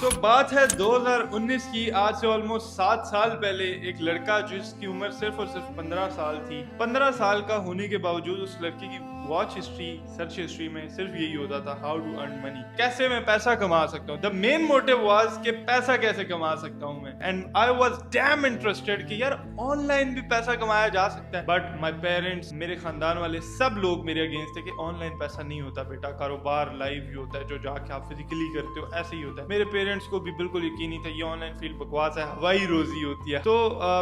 तो बात है 2019 की। आज से ऑलमोस्ट 7 साल पहले एक लड़का जिसकी उम्र सिर्फ और सिर्फ 15 साल थी, 15 साल का होने के बावजूद उस लड़के की वॉच हिस्ट्री, सर्च हिस्ट्री में सिर्फ यही होता था, हाउ टू अर्न मनी, कैसे मैं पैसा कमा सकता हूँ। द मेन मोटिव वाज कि पैसा कैसे कमा सकता हूँ मैं। And I was dam interested कि यार ऑनलाइन भी पैसा कमाया जा सकता है। बट माय पेरेंट्स, मेरे खानदान वाले सब लोग मेरे अगेंस्ट थे कि ऑनलाइन पैसा नहीं होता बेटा, कारोबार लाइव ही होता है, जो जाके आप फिजिकली करते हो ऐसे ही होता है। मेरे पेरेंट्स को भी बिल्कुल यकीन नहीं था, ये ऑनलाइन फील्ड बकवास है, हवाई रोजी होती है। तो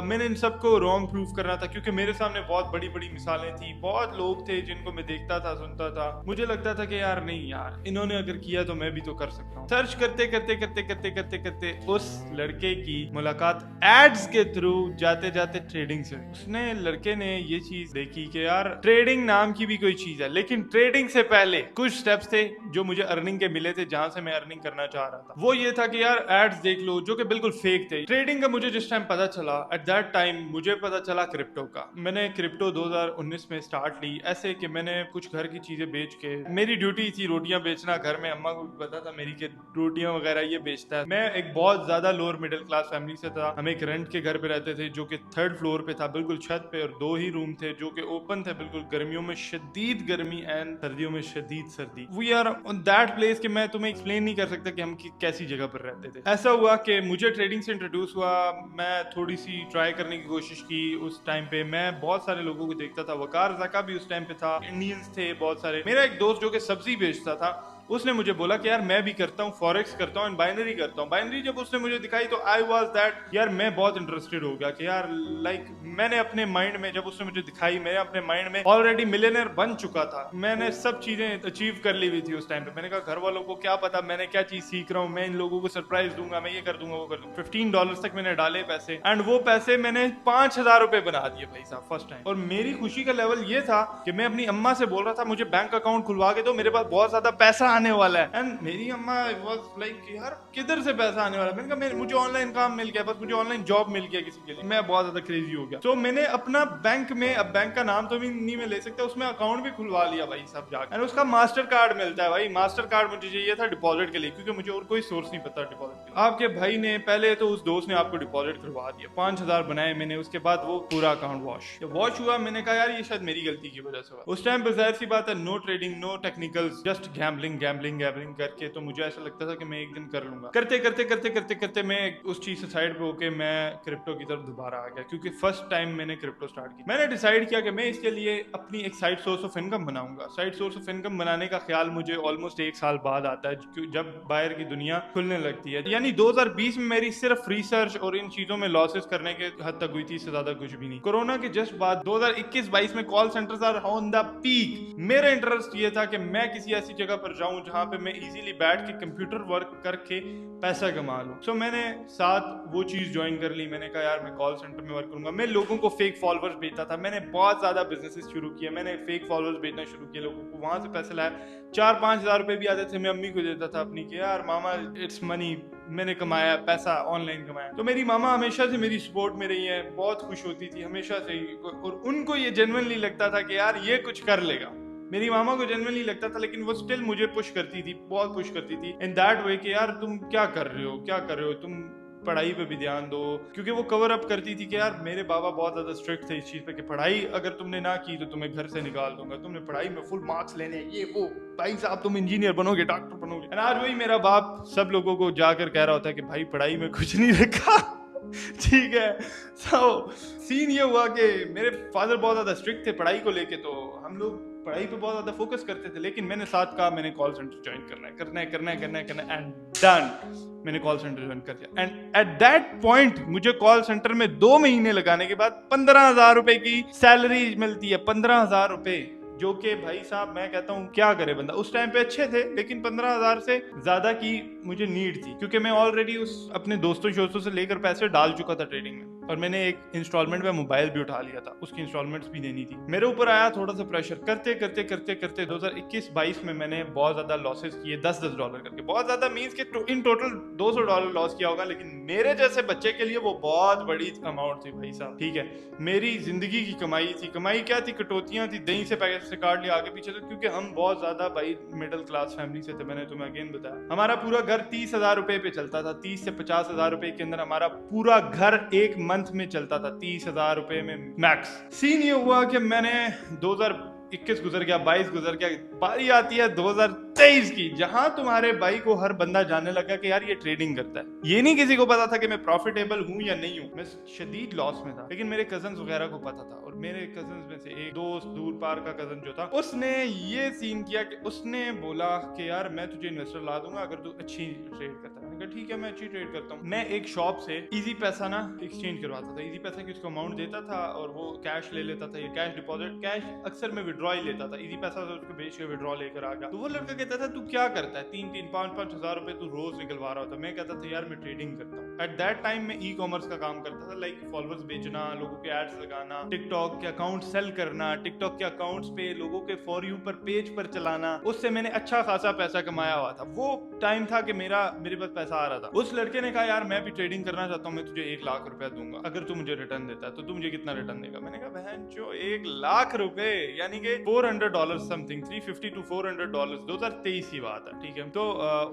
मैंने इन सबको रॉन्ग प्रूफ करना था, क्योंकि मेरे सामने बहुत बड़ी बड़ी मिसालें थी, बहुत लोग थे जिनको मैं देखता था, सुनता था। मुझे लगता था कि यार नहीं यार, इन्होंने अगर किया तो मैं भी तो कर सकता हूँ। सर्च करते करते करते करते करते करते उस लड़के की मुलाकात एड्स के थ्रू जाते जाते ट्रेडिंग से। उसने लड़के ने ये चीज देखी कि यार ट्रेडिंग नाम की भी कोई चीज है, लेकिन ट्रेडिंग से पहले कुछ स्टेप्स थे जो मुझे अर्निंग के मिले थे, जहां से मैं अर्निंग करना चाह रहा था। वो ये था कि यार एड्स देख लो, जो कि बिल्कुल फेक थे। ट्रेडिंग का मुझे जिस टाइम पता चला, एट दैट टाइम मुझे पता चला क्रिप्टो का। मैंने क्रिप्टो 2019 में स्टार्ट ली, ऐसे कि मैंने कुछ घर की चीजें बेच के, मेरी ड्यूटी थी रोटियां बेचना घर में, अम्मा को पता था मेरी के रोटियां वगैरह ये बेचता है। मैं एक बहुत ज्यादा लोअर मिडिल क्लास फैमिली से था। हम एक रेंट के घर पे रहते थे जो कि 3rd फ्लोर पे था, बिल्कुल छत पे, और 2 ही रूम थे जो कि ओपन थे। बिल्कुल गर्मियों में शदीद गर्मी एंड सर्दियों में शदीद सर्दी। We are on that place कि मैं तुम्हें एक्सप्लेन नहीं कर सकता कि हम कैसी जगह पर रहते थे। ऐसा हुआ कि मुझे ट्रेडिंग से इंट्रोड्यूस हुआ, मैं थोड़ी सी ट्राई करने की कोशिश की। उस टाइम पे मैं बहुत सारे लोगों को देखता था, वकार ज़का भी उस टाइम पे था, इंडियंस थे बहुत सारे। मेरा एक दोस्त जो कि सब्जी बेचता था, उसने मुझे बोला कि यार मैं भी करता हूँ, फॉरेक्स करता हूँ, बाइनरी करता हूँ। बाइनरी जब उसने मुझे दिखाई तो आई वाज दैट, यार मैं बहुत इंटरेस्टेड हो गया कि यार लाइक मैंने अपने माइंड में, जब उसने मुझे दिखाई, मैं अपने माइंड में ऑलरेडी मिलियनेयर बन चुका था। मैंने सब चीजें अचीव कर ली हुई थी उस टाइम पे। मैंने कहा घर वालों को क्या पता मैंने क्या चीज सीख रहा हूँ, मैं इन लोगों को सरप्राइज दूंगा, मैं ये कर दूंगा वो कर दूंगा। $15 तक मैंने डाले पैसे, एंड वो पैसे मैंने 5000 रुपए बना दिए भाई साहब फर्स्ट टाइम। और मेरी खुशी का लेवल ये था कि मैं अपनी अम्मा से बोल रहा था मुझे बैंक अकाउंट खुलवा के दो, मेरे पास बहुत ज्यादा पैसा आने वाला है। एंड मेरी अम्मा वाज लाइक यार किधर से पैसा आने वाला है। मैंने कहा मुझे ऑनलाइन काम मिल गया, बस मुझे ऑनलाइन जॉब मिल गया किसी के लिए। मैं बहुत ज्यादा क्रेजी हो गया। तो मैंने अपना बैंक में, अब बैंक का नाम तो भी नहीं मैं ले सकता, उसमें अकाउंट भी खुलवा लिया भाई साहब जाकर। एंड उसका मास्टर कार्ड मिलता है भाई, मास्टर कार्ड मुझे चाहिए था डिपॉजिट के लिए, क्योंकि मुझे और कोई सोर्स नहीं पता डिपॉजिट के लिए। आपके भाई ने पहले तो उस दोस्त ने आपको डिपॉजिट करवा दिया, 5000 बनाए मैंने, उसके बाद वो पूरा अकाउंट वॉश हुआ। मैंने कहा यार ये शायद मेरी गलती की वजह से हुआ। उस टाइम पर जाहिर सी बात है, no trading, no technicals, just gambling gambling gambling करके, तो मुझे ऐसा लगता था कि मैं एक दिन कर लूंगा। करते करते करते करते करते मैं उस चीज से साइड पे होके मैं क्रिप्टो की तरफ दोबारा आ गया, क्योंकि फर्स्ट टाइम मैंने क्रिप्टो स्टार्ट की। मैंने डिसाइड किया कि मैं इसके लिए अपनी एक साइड सोर्स ऑफ इनकम बनाऊंगा। साइड सोर्स ऑफ इनकम बनाने का ख्याल मुझे ऑलमोस्ट 1 साल बाद आता है, जब बाहर की दुनिया खुलने लगती है। यानी 2020 में मेरी सिर्फ रिसर्च और इन चीजों में लॉसेस करने के हद तक हुई थी, इससे ज्यादा कुछ भी नहीं। कोरोना के जस्ट बाद 2021-22 में call centres are on the peak. मेरा इंटरेस्ट ये था कि मैं किसी ऐसी जगह पर जाऊं जहां पे मैं इजीली बैठ के कंप्यूटर वर्क करके पैसा कमा लूं। सो मैंने साथ वो चीज ज्वाइन कर ली। मैंने कहा यार मैं कॉल सेंटर में वर्क करूंगा। मैं लोगों को फेक फॉलोअर्स भेजता था, मैंने बहुत ज्यादा बिजनेसेस शुरू किए, मैंने फेक फॉलोअर्स भेजना शुरू किया लोगों को, वहां से पैसे लाया। 4-5 हजार रुपए भी आते थे, मैं अम्मी को देता था अपनी कि यार मामा इट्स मनी, मैंने कमाया पैसा, ऑनलाइन कमाया। तो मेरी मामा हमेशा से मेरी सपोर्ट में रही है, बहुत खुश होती थी हमेशा से ही, और उनको ये जेन्युइनली लगता था कि यार ये कुछ कर लेगा। मेरी मामा को जेन्युइनली लगता था, लेकिन वो स्टिल मुझे पुश करती थी, बहुत पुश करती थी इन दैट वे कि यार तुम क्या कर रहे हो, क्या कर रहे हो, तुम पढ़ाई पे भी ध्यान दो। क्योंकि वो कवर अप करती थी कि यार मेरे बाबा बहुत ज्यादा स्ट्रिक्ट थे इस चीज पे कि पढ़ाई अगर तुमने ना की तो तुम्हें घर से निकाल दूंगा, तुमने पढ़ाई में फुल मार्क्स लेने, ये वो, भाई साहब तुम इंजीनियर बनोगे, डॉक्टर बनोगे। और आज वही मेरा बाप सब लोगों को जाकर कह रहा होता है कि भाई पढ़ाई में कुछ नहीं रखा। ठीक है। सो सीन ये हुआ कि मेरे फादर बहुत ज्यादा स्ट्रिक्ट थे पढ़ाई को लेके, तो हम लोग पढ़ाई पे बहुत ज्यादा फोकस करते थे। लेकिन मैंने साथ कहा मैंने कॉल सेंटर ज्वाइन करना है एंड डन, मैंने कॉल सेंटर ज्वाइन कर दिया। एंड एट दैट पॉइंट मुझे कॉल सेंटर में 2 महीने लगाने के बाद 15,000 रुपए की सैलरी मिलती है। 15,000 रुपए, जो कि भाई साहब मैं कहता हूँ क्या करे बंदा। उस टाइम पे अच्छे थे, लेकिन 15,000 से ज्यादा की मुझे नीड थी, क्योंकि मैं ऑलरेडी उस अपने दोस्तों से लेकर पैसे डाल चुका था ट्रेडिंग में। और मैंने एक इंस्टॉलमेंट में मोबाइल भी उठा लिया था, उसकी इंस्टॉलमेंट्स भी देनी थी। मेरे ऊपर आया थोड़ा सा प्रेशर, करते करते करते करते 2021-22 में मैंने बहुत ज्यादा लॉसेस किए, $10 करके। बहुत ज्यादा मीन्स के इन टोटल $200 लॉस किया होगा, लेकिन मेरे जैसे बच्चे के लिए वो बहुत बड़ी अमाउंट थी भाई साहब। ठीक है, मेरी जिंदगी की कमाई थी। कमाई क्या थी? कटौतियां थी, दही से पैकेट से काट लिया आगे पीछे से, क्योंकि हम बहुत ज्यादा भाई मिडिल क्लास फैमिली से थे। मैंने तुम्हें अगेन बताया, हमारा पूरा घर 30,000 रुपए पे चलता था। 30 से 50,000 रुपए के अंदर हमारा पूरा घर एक मंथ में चलता था, 30,000 रुपए में मैक्स। सीन ये हुआ कि मैंने 2021 गुजर गया, 22 गुजर गया, बारी आती है 2023 की, जहां तुम्हारे भाई को हर बंदा जानने लगा कि यार ये ट्रेडिंग करता है। ये नहीं किसी को पता था कि मैं प्रॉफिटेबल हूं या नहीं हूं, मैं शदीद लॉस में था, लेकिन मेरे कजन्स वगैरह को पता था। और मेरे कजन्स में से एक दोस्त, दूर पार का कजन जो था, उसने ये सीन किया कि उसने बोला कि यार मैं तुझे इन्वेस्टर ला दूंगा अगर तू अच्छी ट्रेड करता है। मैंने कहा ठीक है, मैं अच्छी ट्रेड करता हूँ। मैं एक शॉप से इजी पैसा ना एक्सचेंज करवाता था। इजी पैसा की उसको अमाउंट देता था और वो कैश ले लेता था, ये कैश डिपॉजिट, कैश अक्सर में विड्रॉ ही लेता था। इजी पैसा से उसको बेच के विड्रॉ लेकर आ गया। तो वो लड़का कहता था तू क्या करता है, 3-5 हजार रुपए तू रोज निकलवा रहा होता। मैं कहता था यार मैं ट्रेडिंग करता हूँ। एट दैट टाइम मैं ई कॉमर्स का काम करता था, लाइक फॉलोअर्स बेचना, लोगों के एड्स लगाना, टिकटॉक के अकाउंट सेल करना, टिकटॉक के अकाउंट्स पे लोगों के फॉर यू पर पेज पर चलाना। उससे मैंने अच्छा खासा पैसा कमाया हुआ था। वो टाइम था कि मेरे पास पैसा आ रहा था। उस लड़के ने कहा यार मैं भी ट्रेडिंग करना चाहता हूँ, मैं तुझे 1 लाख रुपया दूंगा अगर तू मुझे रिटर्न देता है। तो तू मुझे कितना रिटर्न देगा? मैंने कहा बहन जो 1 लाख रुपए, यानी कि $400 समथिंग, $350 to $400, 2023 की बात है। ठीक है, तो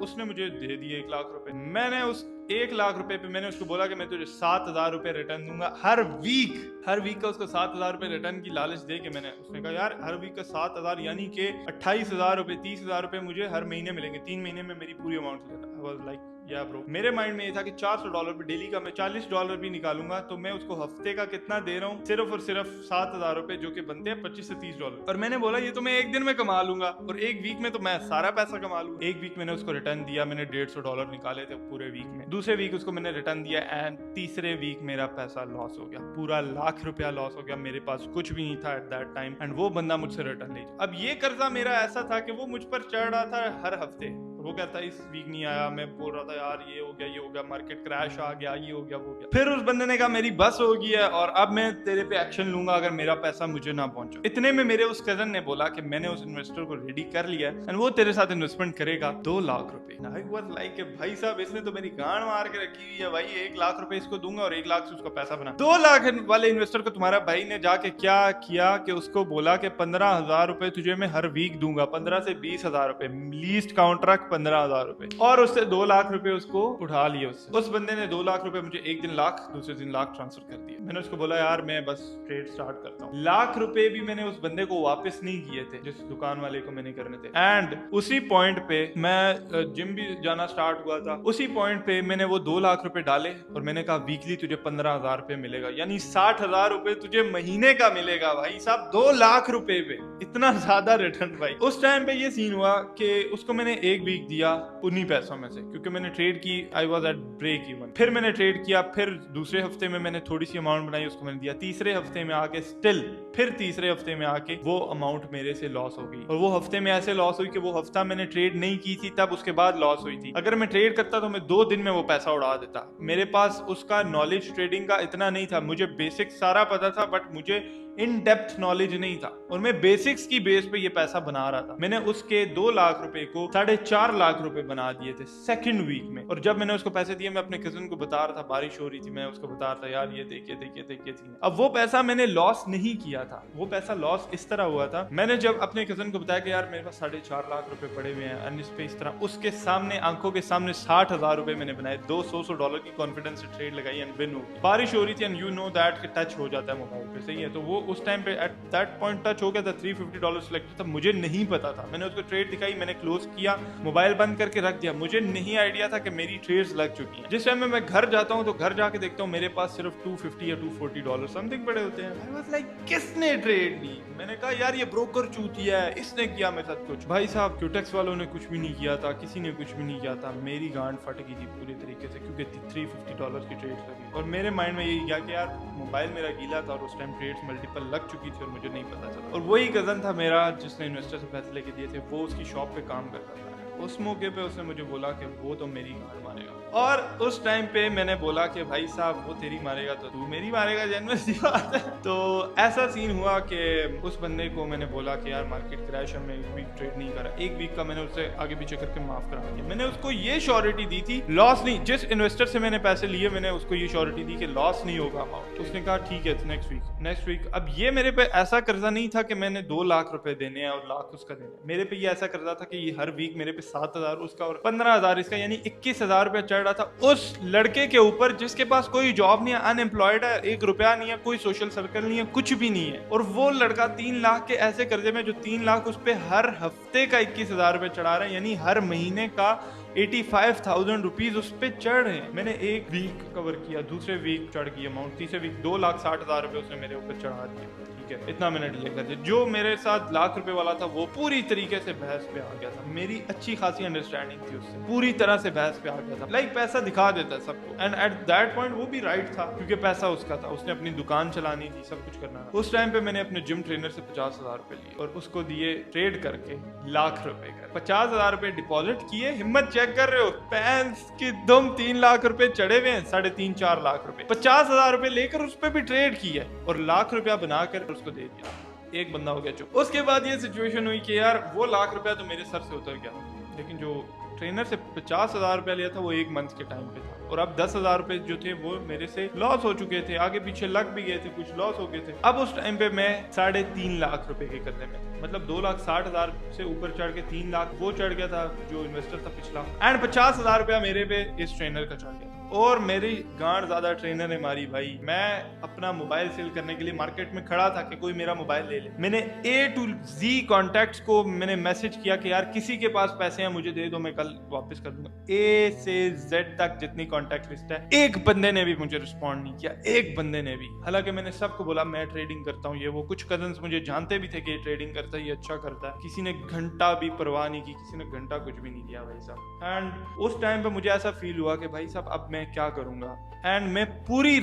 उसने मुझे दे दिए 1 लाख रुपए। मैंने उस 1 लाख रुपए पे मैंने उसको बोला कि मैं तुझे 7,000 रुपए रिटर्न दूंगा हर वीक का उसको 7,000 रुपए रिटर्न की लालच दे के मैंने, उसने कहा यार हर वीक का 7,000 यानी कि 28,000 रुपए, 30,000 रुपए मुझे हर महीने मिलेंगे, 3 महीने में मेरी पूरी अमाउंट लेना। आई वाज लाइक या ब्रो। मेरे माइंड में ये था कि $400 पे डेली का मैं $40 भी निकालूंगा तो मैं उसको हफ्ते का कितना दे रहा हूँ, सिर्फ और सिर्फ 7,000 रुपए, जो कि बनते हैं $25 से $30। और मैंने बोला ये तो मैं एक दिन में कमा लूंगा और एक वीक में तो मैं सारा पैसा कमा लूंगा। एक वीक मैंने उसको रिटर्न दिया, मैंने $150 निकाले थे पूरे वीक में। दूसरे वीक उसको मैंने रिटर्न दिया एंड तीसरे वीक मेरा पैसा लॉस हो गया, पूरा $1 लाख लॉस हो गया। मेरे पास कुछ भी नहीं था एट दैट टाइम एंड वो बंदा मुझसे रिटर्न ले। अब ये कर्जा मेरा ऐसा था कि वो मुझ पर चढ़ रहा था हर हफ्ते। वो कहता इस वीक नहीं आया, मैं बोल रहा था यार ये हो गया, मार्केट क्रैश आ गया, ये हो गया, वो गया। फिर उस बंदे ने कहा मेरी बस हो गई है और अब मैं तेरे पे एक्शन लूंगा अगर मेरा पैसा मुझे ना पहुंचे। इतने में मेरे उस कजन ने बोला कि मैंने उस इन्वेस्टर को रेडी कर लिया एंड वो तेरे साथ इन्वेस्टमेंट करेगा $2 लाख। आई वाज लाइक भाई साहब इसने तो मेरी गांड मार के रखी हुई है भाई, 1 लाख रुपए इसको दूंगा और 1 लाख से उसका पैसा बना। 2 लाख वाले इन्वेस्टर को तुम्हारा भाई ने जाके क्या किया कि उसको बोला कि 15,000 रुपए तुझे मैं हर वीक दूंगा, 15 से 20,000 रुपए, लीस्ट काउंट्रैक्ट 15,000 रुपए, और उससे 2 लाख रुपए उसको उठा लिए उससे। उस बंदे ने 2 लाख रुपए मुझे एक दिन लाख, दूसरे दिन लाख ट्रांसफर कर दिए। मैंने उसको बोला यार मैं बस ट्रेड स्टार्ट करता हूँ। लाख रुपए भी मैंने उस बंदे को वापस नहीं किए थे जिस दुकान वाले को मैंने करने थे। एंड उसी पॉइंट पे मैं जिम भी जाना स्टार्ट हुआ था। उसी पॉइंट पे मैंने वो 2 लाख रुपए डाले और मैंने कहा वीकली तुझे 15,000 रुपए मिलेगा, यानी 60,000 रुपए तुझे महीने का मिलेगा। भाई साहब 2 लाख रुपए पे इतना ज्यादा रिटर्न। भाई उस टाइम पे ये सीन हुआ कि उसको मैंने एक वीक दिया उन्हीं पैसों में से, क्योंकि मैंने ट्रेड की, I was at break even. फिर मैंने ट्रेड किया, फिर दूसरे हफ्ते में मैंने थोड़ी सी अमाउंट बनाई, उसको मैंने दिया। तीसरे हफ्ते में आके स्टिल फिर तीसरे हफ्ते में आके वो अमाउंट मेरे से लॉस हो गई। और वो हफ्ते में ऐसे लॉस हुई कि वो हफ्ता मैंने ट्रेड नहीं की थी तब उसके बाद लॉस हुई थी। अगर मैं ट्रेड करता तो मैं 2 दिन में वो पैसा उड़ा देता। मेरे पास उसका नॉलेज ट्रेडिंग का इतना नहीं था, मुझे बेसिक सारा पता था बट मुझे इन डेप्थ नॉलेज नहीं था और मैं बेसिक्स की बेस पे ये पैसा बना रहा था। मैंने उसके 2 लाख रुपए को 4.5 लाख रुपए बना दिए थे सेकंड वीक में। और जब मैंने उसको पैसे दिए मैं अपने कजन को बता रहा था, बारिश हो रही थी, मैं उसको बता रहा था यार ये देखिए। अब वो पैसा मैंने लॉस नहीं किया था, वो पैसा लॉस इस तरह हुआ था, मैंने जब अपने कजन को बताया कि यार मेरे पास 4.5 लाख रुपए पड़े हुए हैं इस पे, इस तरह उसके सामने आंखों के सामने 60,000 रुपए मैंने बनाए। $200 की कॉन्फिडेंस से ट्रेड लगाई एंड विन हो गई। बारिश हो रही थी and you know that touch हो जाता है मोबाइल पे, सही है। तो वो उस टाइम पे एट दैट पॉइंट टच हो गया था। $350 सिलेक्ट था, मुझे नहीं पता था। मैंने उसको ट्रेड दिखाई, मैंने क्लोज किया, मोबाइल बंद करके रख दिया। मुझे नहीं आइडिया था कि मेरी ट्रेड्स लग चुकी हैं। जिस टाइम में मैं घर जाता हूँ तो घर जाके देखता हूँ मेरे पास सिर्फ $250 या $240 समथिंग पड़े होते हैं। आई वाज लाइक किसने ट्रेड ली? मैंने कहा यार ये ब्रोकर चूतिया है, इसने किया मेरे साथ कुछ। भाई साहब क्यूटेक्स वालों ने कुछ भी नहीं किया था, किसी ने कुछ भी नहीं किया था। मेरी गांड फट गई थी पूरी तरीके से क्योंकि $350 की ट्रेड लगी और मेरे माइंड में यही गया कि यार मोबाइल मेरा गीला था और उस टाइम ट्रेड्स मल्टीपल लग चुकी थी और मुझे नहीं पता चला। और वही कजन था मेरा जिसने इन्वेस्टर से पैसे लेके दिए थे, वो उसकी शॉप पे काम करता था। उस मौके पे उसने मुझे बोला कि वो तो मेरी गांड मारेगा, और उस टाइम पे मैंने बोला कि भाई साहब वो तेरी मारेगा तो तू मेरी मारेगा, जेन्युइन सी बात है। तो ऐसा सीन हुआ कि उस बंदे को मैंने बोला कि यार मार्केट क्रैश है, मैं एक वीक ट्रेड नहीं करा, एक वीक का मैंने उससे आगे पीछे करके माफ करा दिया। मैंने उसको ये श्योरिटी दी थी, लॉस नहीं, जिस इन्वेस्टर से मैंने पैसे लिए मैंने उसको ये श्योरिटी दी कि लॉस नहीं होगा अमाउंट। उसने कहा ठीक है नेक्स्ट वीक। अब ये मेरे पे ऐसा कर्जा नहीं था कि मैंने 2 लाख रुपए देने हैं और लाख उसका देना है, मेरे पे ये ऐसा कर्जा था कि ये हर वीक मेरे पे 7,000 उसका और 15,000 इसका, यानी 21,000 रुपया चढ़ रहा था उस लड़के के ऊपर जिसके पास कोई जॉब नहीं है, अनएम्प्लॉयड है, 1 रुपया नहीं है, कोई सोशल सर्कल नहीं है, कुछ भी नहीं है। और वो लड़का 3 लाख के ऐसे कर्जे में, जो 3 लाख उस पे हर हफ्ते का 21,000 रुपए चढ़ा रहा है, यानी हर महीने का 85,000 रुपीज उस पे चढ़ रहे हैं। मैंने एक वीक कवर किया, दूसरे वीक चढ़ गई अमाउंट, तीसरे वीक 2,60,000 रुपए उसने मेरे ऊपर चढ़ा दिए। ठीक है, इतना मैंने डिले कर दिया। जो मेरे साथ लाख रुपए वाला था वो पूरी तरीके से बहस पे आ गया था, मेरी अच्छी खासी अंडरस्टैंडिंग थी उससे, पूरी तरह से बहस पे आ गया था। लाइक पैसा दिखा देता है सबको, एंड एट दैट पॉइंट वो भी राइट था क्योंकि पैसा उसका था, उसने अपनी दुकान चलानी थी, सब कुछ करना था। उस टाइम पे मैंने अपने जिम ट्रेनर से 50,000 रुपए लिए और उसको दिए ट्रेड करके लाख रुपए का। 50,000 रुपए डिपॉजिट किए, हिम्मत चेक कर रहे हो, पैंस की दुम 3 लाख रुपए चढ़े हुए हैं, 3.5-4 लाख रुपए, 50,000 रुपए लेकर उस पर भी ट्रेड किया और लाख रुपया बनाकर उसको दे दिया। एक बंदा हो गया चुप। उसके बाद ये सिचुएशन हुई कि यार वो लाख रुपया तो मेरे सर से उतर गया, लेकिन जो ट्रेनर से 50,000 रुपया लिया था वो 1 मंथ के टाइम पे था, और अब 10,000 रुपए जो थे वो मेरे से लॉस हो चुके थे, आगे पीछे लग भी गए थे, कुछ लॉस हो गए थे। अब उस टाइम पे मैं 3.5 लाख रुपए के कर्जे में था, मतलब 2,60,000 से ऊपर चढ़ के 3 लाख वो चढ़ गया था जो इन्वेस्टर था पिछला, एंड 50,000 रुपया मेरे पे इस ट्रेनर का चढ़ गया था। और मेरी गांड ज्यादा ट्रेनर ने मारी भाई। मैं अपना मोबाइल सेल करने के लिए मार्केट में खड़ा था कि कोई मेरा मोबाइल ले ले। मैंने A to Z कॉन्टैक्ट्स को मैंने मैसेज किया कि यार किसी के पास पैसे हैं मुझे दे दो, मैं कल वापस कर दूंगा। A से Z तक जितनी कॉन्टैक्ट लिस्ट है, एक बंदे ने भी मुझे रिस्पॉन्ड नहीं किया, एक बंदे ने भी। हालांकि मैंने सबको बोला मैं ट्रेडिंग करता हूँ, ये वो। कुछ कजन्स मुझे जानते भी थे कि ये ट्रेडिंग करता है, ये अच्छा करता है। किसी ने घंटा भी परवाह नहीं की, किसी ने घंटा कुछ भी नहीं किया भाई साहब। एंड उस टाइम पे मुझे ऐसा फील हुआ कि भाई साहब अब मैं क्या करूंगा। एंड मैं पूरी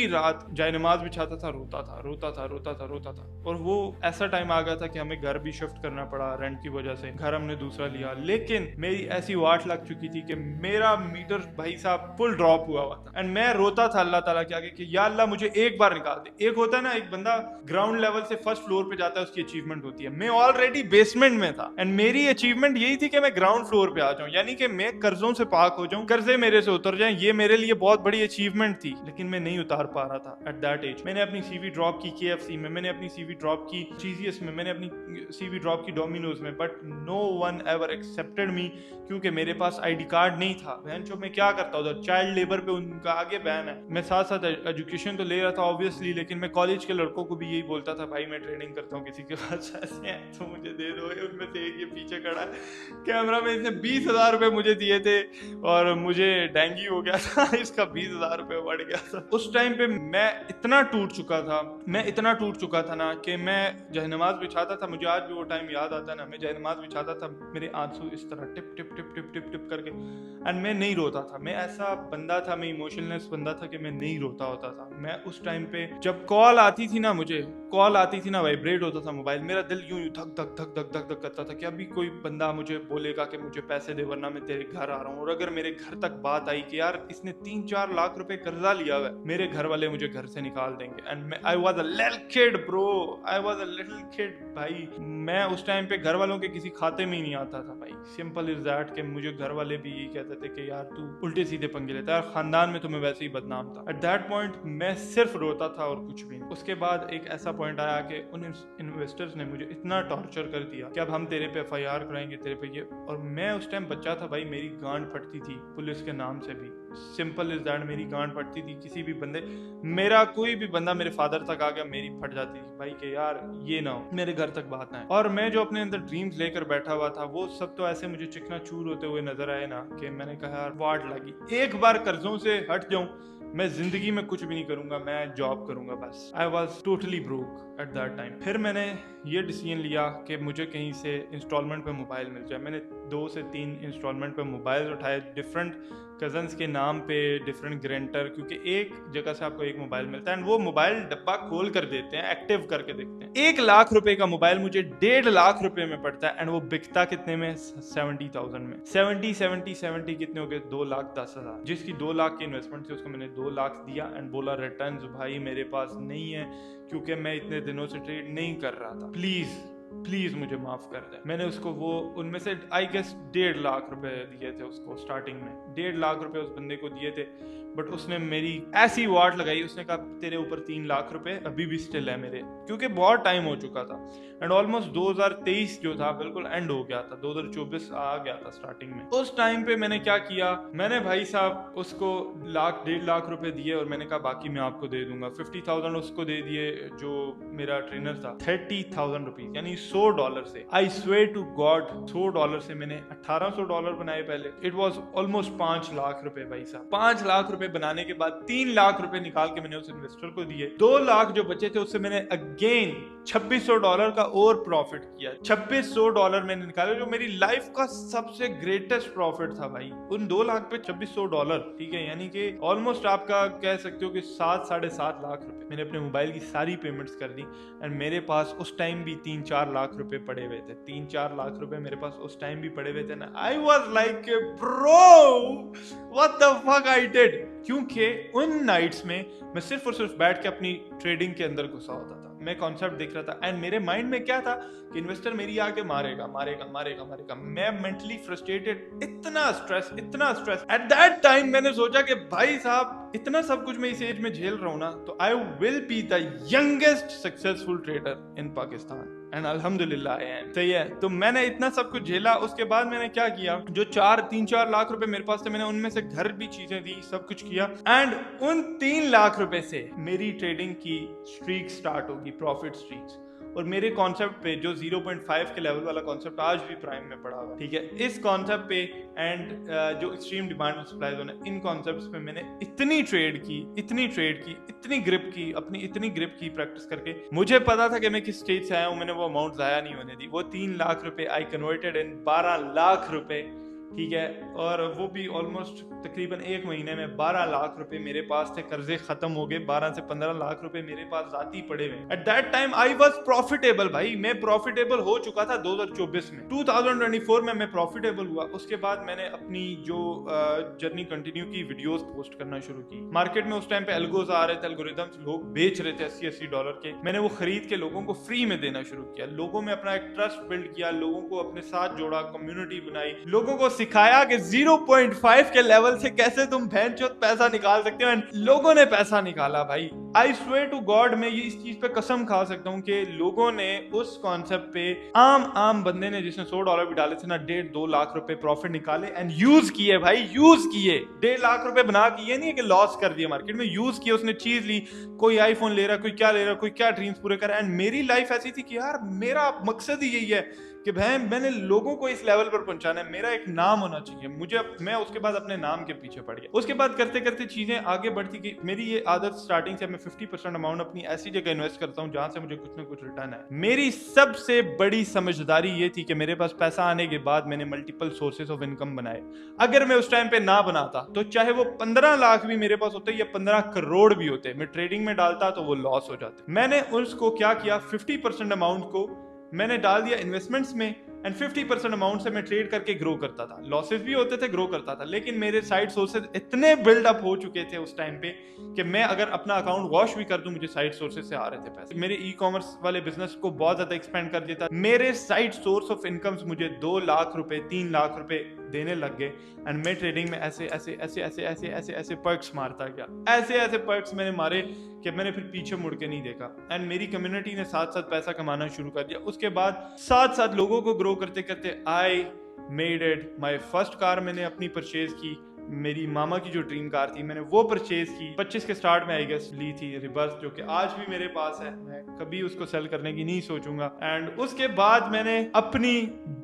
रात जाए नमाज बिछाता था, रोता था। और वो ऐसा टाइम आ गया था कि हमें घर भी शिफ्ट करना पड़ा रेंट की वजह से, घर हमने दूसरा लिया। लेकिन मेरी ऐसी वाट लग चुकी थी कि मेरा मीटर भाई साहब फुल ड्रॉप हुआ था। एंड मैं रोता था अल्लाह ताला के आगे कि या अल्लाह मुझे एक बार निकाल दे। एक होता है ना, एक बंदा ग्राउंड लेवल से फर्स्ट फ्लोर पे जाता है, उसकी अचीवमेंट होती है। मैं ऑलरेडी बेसमेंट में था एंड मेरी अचीवमेंट यही थी कि मैं ग्राउंड फ्लोर पे आ जाऊं, यानी कि मैं कर्जों से पाक हो जाऊं, कर्जे मेरे से उतर जाएं। ये मेरे लिए बहुत बड़ी अचीवमेंट थी, लेकिन मैं नहीं उतार पा रहा था एट दैट एज। मैंने अपनी सीवी ड्रॉप की KFC में, मैंने अपनी सीवी ड्रॉप की TCS में, मैंने अपनी सीवी ड्रॉप की डोमिनोज में, but no one ever accepted me क्योंकि मेरे पास ID कार्ड नहीं था। बहन चो, मैं क्या करता उधर, चाइल्ड लेबर पे उनका आगे बैन है। मैं साथ साथ एजुकेशन तो ले रहा था ऑब्वियसली, लेकिन मैं कॉलेज के लड़कों को भी यही बोलता था, भाई मैं ट्रेडिंग करता हूँ, किसी के पास पैसे हैं तो मुझे दे दो। उनमें से एक ये पीछे खड़ा है कैमरा में, इसने 20,000 रुपए मुझे दिए थे और मुझे डेंगू हो गया था, इसका 20,000 रुपए बढ़ गया था। उस टाइम पे मैं इतना टूट चुका था ना कि मैं जहनमाज बिछाता था, मुझे आज भी वो टाइम याद आता है ना, मैं जहनमाज बिछाता था, मेरे आंसू इस तरह tip tip tip tip tip tip करके, एंड मैं नहीं रोता था। मैं ऐसा बंदा था, मैं इमोशनलेस बंदा था कि मैं नहीं रोता होता था। मैं उस टाइम पे जब कॉल आती थी ना, वाइब्रेट होता था मोबाइल, मेरा दिल यूं धक धक धक धक धक धक करता था कि अभी कोई बंदा मुझे बोलेगा कि मुझे पैसे दे वरना मैं तेरे घर आ रहा हूँ। और अगर मेरे घर तक बात आई कि यार इसने 3-4 लाख रुपए कर्जा लिया हुआ है, मेरे घर वाले मुझे घर से निकाल देंगे। And I was a little kid bro, I was a little kid भाई। मैं उस टाइम पे घर वालों के किसी खाते में ही नहीं आता था भाई। सिंपल इज दैट कि मुझे घर वाले भी यही कहते थे कि यार तू उल्टे सीधे पंगे लेता है, खानदान में तुम्हें वैसे ही बदनाम था। एट दैट पॉइंट मैं सिर्फ रोता था और कुछ भी नहीं। उसके बाद एक ऐसा पॉइंट आया कि उन इन्वेस्टर्स ने मुझे इतना टॉर्चर कर दिया कि अब हम तेरे पे FIR कराएंगे, तेरे पे ये। और मैं उस टाइम बच्चा था भाई, मेरी गांड फटती थी पुलिस के नाम से भी। सिंपल इज दैट, मेरी गांड फटती थी। किसी भी बंदे, मेरा कोई भी बंदा मेरे फादर तक आ गया, मेरी फट जाती थी भाई कि यार ये ना हो, मेरे घर तक बात ना है। और मैं जो अपने अंदर ड्रीम्स लेकर बैठा हुआ था, वो सब तो ऐसे मुझे चिकना चूर होते हुए नजर आए ना कि मैंने कहा यार वाट लगी, एक बार कर्जों से हट जाऊं, मैं जिंदगी में कुछ भी नहीं करूंगा, मैं जॉब करूंगा बस। I was totally broke at that time. फिर मैंने ये डिसीजन लिया कि मुझे कहीं से इंस्टॉलमेंट पे मोबाइल मिल जाए। मैंने 2 से 3 इंस्टॉलमेंट पे मोबाइल उठाए, डिफरेंट कजन्स के नाम पे, डिफरेंट ग्रेंटर, क्योंकि एक जगह से आपको एक मोबाइल मिलता है एंड वो मोबाइल डब्बा खोल कर देते हैं, एक्टिव करके देखते हैं। 1 लाख रुपए का मोबाइल मुझे 1.5 लाख रुपए में पड़ता है एंड वो बिकता कितने में? 70,000 में। 70 कितने हो गए? 2,10,000। जिसकी 2 लाख की इन्वेस्टमेंट थी उसको मैंने 2 लाख दिया एंड बोला रिटर्न भाई मेरे पास नहीं है क्योंकि मैं इतने दिनों से ट्रेड नहीं कर रहा था, प्लीज मुझे माफ कर दे। मैंने उसको वो उनमें से आई गेस 1.5 लाख रुपए दिए थे उसको स्टार्टिंग में। 1.5 लाख रुपए उस बंदे को दिए थे, बट उसने मेरी ऐसी वाट लगाई, उसने कहा तेरे ऊपर 3 लाख रुपए अभी भी स्टिल है मेरे, क्योंकि बहुत टाइम हो चुका था एंड ऑलमोस्ट 2023 जो था बिल्कुल एंड हो गया था, 2024 आ गया था स्टार्टिंग में। उस टाइम पे मैंने क्या किया, मैंने भाई साहब उसको 1.5 लाख रुपए दिए और मैंने कहा बाकी मैं आपको दे दूंगा। 50,000 उसको दे दिए जो मेरा ट्रेनर था, 30,000 रुपीज यानी $100 से। आई स्वेयर टू गॉड $100 से मैंने $1,800 बनाए पहले। इट वॉज ऑलमोस्ट 5 लाख रुपए भाई साहब। 5 लाख रुपए बनाने के बाद 3 लाख रुपए निकाल के मैंने उस इन्वेस्टर को दिए। 2 लाख जो बचे थे उससे मैंने अगेन $2,600 का और प्रॉफिट किया। $2,600 मैंने निकाले जो मेरी लाइफ का सबसे ग्रेटेस्ट प्रॉफिट था भाई। उन 2 लाख पे $2,600, ठीक है, यानी कि ऑलमोस्ट आपका कह सकते हो कि 7-7.5 लाख रुपए मैंने अपने मोबाइल की सारी पेमेंट्स कर दी एंड मेरे पास उस टाइम भी 3-4 लाख रुपए पड़े हुए थे। 3-4 लाख रुपए मेरे पास उस टाइम भी पड़े हुए थे ना। I was like bro what the fuck I did, क्योंकि उन नाइट्स में मैं सिर्फ और सिर्फ बैठ के अपनी ट्रेडिंग के अंदर घुसा होता था। मैं कॉन्सेप्ट देख रहा था एंड मेरे माइंड में क्या था कि इन्वेस्टर मेरी आके मारेगा। मैं मेंटली फ्रस्ट्रेटेड, इतना स्ट्रेस एट दैट टाइम। मैंने सोचा कि भाई साहब इतना सब कुछ मैं इस एज में झेल रहा हूं ना, तो I will be the youngest successful trader in Pakistan and अल्हम्दुलिल्लाह आई एम। सही है, तो मैंने इतना सब कुछ झेला। उसके बाद मैंने क्या किया, जो 3-4 लाख रुपए मेरे पास थे, मैंने उनमें से घर भी चीजें दी, सब कुछ किया एंड उन 3 लाख रुपए से मेरी ट्रेडिंग की स्ट्रीक स्टार्ट होगी, प्रॉफिट स्ट्रीक्स। और मेरे कॉन्सेप्ट पे जो 0.5 के लेवल वाला कॉन्सेप्ट आज भी प्राइम में पड़ा हुआ, ठीक है, इस कॉन्सेप्ट पे एंड जो एक्सट्रीम डिमांड और सप्लाई जोन है, इन कॉन्सेप्ट्स पे मैंने इतनी ट्रेड की, इतनी ग्रिप की प्रैक्टिस करके मुझे पता था कि मैं किस स्टेज से आया हूँ। मैंने वो अमाउंट जाया नहीं होने दी। वो 3 लाख रुपए आई कन्वर्टेड इन 12 लाख रुपए, ठीक है, और वो भी ऑलमोस्ट तकरीबन 1 महीने में 12 लाख रुपए मेरे पास थे। कर्जे खत्म हो गए, 12 से 15 लाख रुपए मेरे पास जाती पड़े हुए। At that time I was profitable भाई, मैं प्रॉफिटेबल हो चुका था 2024 में। 2024 में मैं प्रॉफिटेबल हुआ। उसके बाद मैंने अपनी जो जर्नी कंटिन्यू की, वीडियोस पोस्ट करना शुरू की। मार्केट में उस टाइम पे एल्गोज आ रहे थे, एल्गोरिथम्स लोग बेच रहे थे $80 के। मैंने वो खरीद के लोगों को फ्री में देना शुरू किया। लोगों में अपना एक ट्रस्ट बिल्ड किया, लोगों को अपने साथ जोड़ा, कम्युनिटी बनाई, लोगों को सिखाया कि 0.5 के लेवल से कैसे तुम भैंचोद पैसा निकाल सकते हो एंड लोगों ने पैसा निकाला भाई। आई स्वेयर टू गॉड, मैं ये इस चीज पे कसम खा सकता हूँ कि लोगों ने उस कॉन्सेप्ट पे, आम बंदे ने जिसने $100 भी डाले थे ना, 1.5-2 लाख रुपए प्रॉफिट निकाले एंड यूज किए भाई, यूज किए। 1.5 लाख रुपए बना के, ये नहीं है कि लॉस कर दिया मार्केट में, यूज किया। उसने चीज ली, कोई आईफोन ले रहा, कोई क्या ले रहा, कोई क्या ड्रीम्स पूरे कर रहा है। एंड मेरी लाइफ ऐसी थी कि यार मेरा मकसद ही यही है कि भाई मैंने लोगों को इस लेवल पर पहुंचाना है, मेरा एक नाम होना चाहिए मुझे। मैं उसके बाद अपने नाम के पीछे पड़ गया। उसके बाद करते करते चीजें आगे बढ़ती गई। मेरी ये आदत स्टार्टिंग से, मैं 50% अमाउंट अपनी ऐसी जगह इन्वेस्ट करता हूं जहां से मुझे कुछ ना कुछ रिटर्न है। मेरी सबसे बड़ी समझदारी ये थी कि मेरे पास पैसा आने के बाद मैंने मल्टीपल सोर्सेज ऑफ इनकम बनाए। अगर मैं उस टाइम पे ना बनाता तो चाहे वो 15 लाख भी मेरे पास होते या 15 करोड़ भी होते, मैं ट्रेडिंग में डालता तो वो लॉस हो जाते। मैंने उसको क्या किया, 50% अमाउंट को मैंने डाल दिया इन्वेस्टमेंट्स में एंड 50% अमाउंट से मैं ट्रेड करके ग्रो करता था। लॉसेस भी होते थे, ग्रो करता था, लेकिन मेरे साइड सोर्सेज इतने बिल्डअप हो चुके थे उस टाइम पे कि मैं अगर अपना अकाउंट वॉश भी कर दूं, मुझे साइड सोर्सेज से आ रहे थे पैसे। मेरे ई कॉमर्स वाले बिजनेस को बहुत ज्यादा एक्सपेंड कर दिया था। मेरे साइड सोर्स ऑफ इनकम्स मुझे 2 लाख रुपए 3 लाख रुपए देने लग गए एंड मैं ट्रेडिंग में ऐसे पर्क्स मारता गया। ऐसे पर्क्स मैंने मारे कि मैंने फिर पीछे मुड़ के नहीं देखा एंड मेरी कम्युनिटी ने साथ साथ पैसा कमाना शुरू कर दिया। उसके बाद साथ साथ लोगों को ग्रो करते करते I made it. My first car मैंने अपनी परचेज की, मेरी मामा की जो ड्रीम कार थी मैंने वो परचेज की। 25 के स्टार्ट में आई गेस ली थी रिवर्स, जो कि आज भी मेरे पास है, मैं कभी उसको सेल करने की नहीं सोचूंगा। एंड उसके बाद मैंने अपनी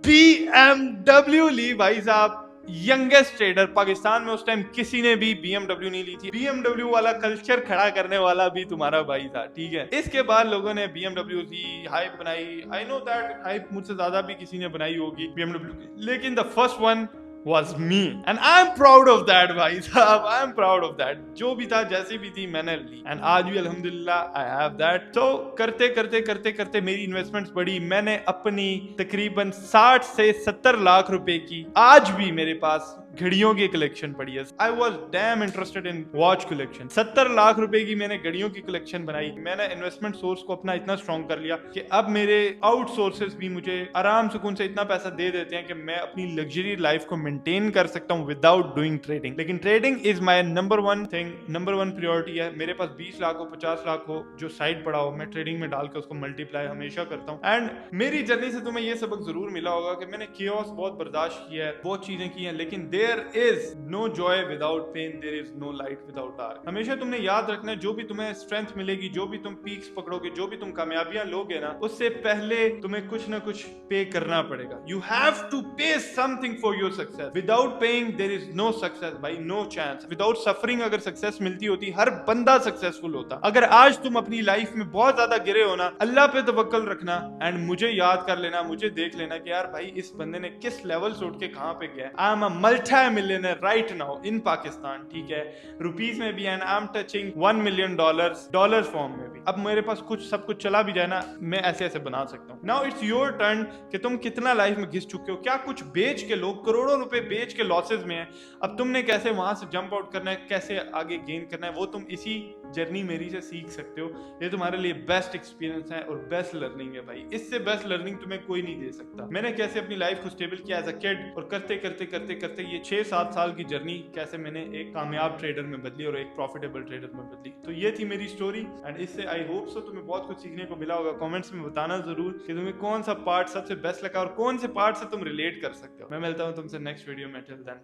BMW ली भाई साहब। यंगेस्ट ट्रेडर पाकिस्तान में। उस टाइम किसी ने भी BMW नहीं ली थी। BMW वाला कल्चर खड़ा करने वाला भी तुम्हारा भाई था, ठीक है। इसके बाद लोगों ने BMW ली, हाइप बनाई। आई नो दैट हाइप मुझसे ज्यादा भी किसी ने बनाई होगी BMW की, लेकिन the first one was me and I'm proud of that भाई साहब। I'm proud of that। जो भी था जैसी भी थी मैंने ली and आज भी अल्हम्दुलिल्लाह I have that। तो करते करते करते करते मेरी इन्वेस्टमेंट्स बढ़ी। मैंने अपनी तकरीबन 60 से 70 लाख रुपए की आज भी मेरे पास घड़ियों की कलेक्शन पड़ी है। I was damn interested in watch collection. 70 lakh रुपए की मैंने घड़ियों की कलेक्शन बनाई। मैंने इन्वेस्टमेंट सोर्स को अपना इतना स्ट्रॉन्ग कर लिया कि अब मेरे आउट सोर्सेज भी मुझे आराम सुकून से इतना पैसा दे देते हैं कि मैं अपनी लग्जरी लाइफ को मेंटेन कर सकता हूँ विदाउट डूइंग ट्रेडिंग। लेकिन trading is my number one thing, number one priority है। मेरे पास 20 लाख हो 50 लाख हो जो साइड पड़ा हो, मैं ट्रेडिंग में डाल के उसको मल्टीप्लाई हमेशा करता हूँ। एंड मेरी जर्नी से तुम्हें ये सबक जरूर मिला होगा कि मैंने chaos बहुत बर्दाश्त किया है, बहुत चीजें की हैं, लेकिन there is no joy without pain, there is no light without dark. हमेशा तुमने याद रखना है जो भी तुम्हें स्ट्रेंथ मिलेगी, जो भी तुम पीक्स पकड़ोगे, जो भी तुम कामयाबियां लोगे ना, उससे पहले तुम्हें कुछ ना कुछ पे करना पड़ेगा। You have to pay something for your success. Without paying there is no success भाई, नो चांस। विदाउट सफरिंग अगर सक्सेस मिलती होती, हर बंदा सक्सेसफुल होता। अगर आज तुम अपनी लाइफ में बहुत ज्यादा गिरे हो ना, अल्लाह पे तवक्कल रखना एंड मुझे याद कर लेना, मुझे देख लेना कि यार भाई इस बंदे ने किस लेवल से उठ के कहां पे गया। I am a multi millionaire right now in Pakistan, ठीक है, रुपीज में भी and I am touching $1 million dollar form में भी। अब मेरे पास कुछ सब कुछ चला भी जाए ना, मैं ऐसे ऐसे बना सकता हूँ। नाउ इट्स योर टर्न कि तुम कितना लाइफ में घिस चुके हो। क्या कुछ बेच के, लोग करोड़ों रुपए बेच के लॉसेस में है, अब तुमने कैसे वहां से जंप आउट करना है, कैसे आगे गेन करना है, वो तुम इसी जर्नी मेरी से सीख सकते हो। ये तुम्हारे लिए बेस्ट एक्सपीरियंस है और बेस्ट लर्निंग है भाई। इससे बेस्ट लर्निंग तुम्हें कोई नहीं दे सकता। मैंने कैसे अपनी लाइफ को स्टेबल किया एज अ किड और करते करते करते करते ये 6-7 साल की जर्नी कैसे मैंने एक कामयाब ट्रेडर में बदली और एक प्रॉफिटेबल ट्रेडर में बदली। तो ये थी मेरी स्टोरी एंड इससे आई होप सो तुम्हें बहुत कुछ सीखने को मिला होगा। कमेंट्स में बताना जरूर कि तुम्हें कौन सा पार्ट सबसे बेस्ट लगा और कौन से पार्ट से तुम रिलेट कर सकते हो। मैं मिलता हूँ तुमसे नेक्स्ट वीडियो में। Till then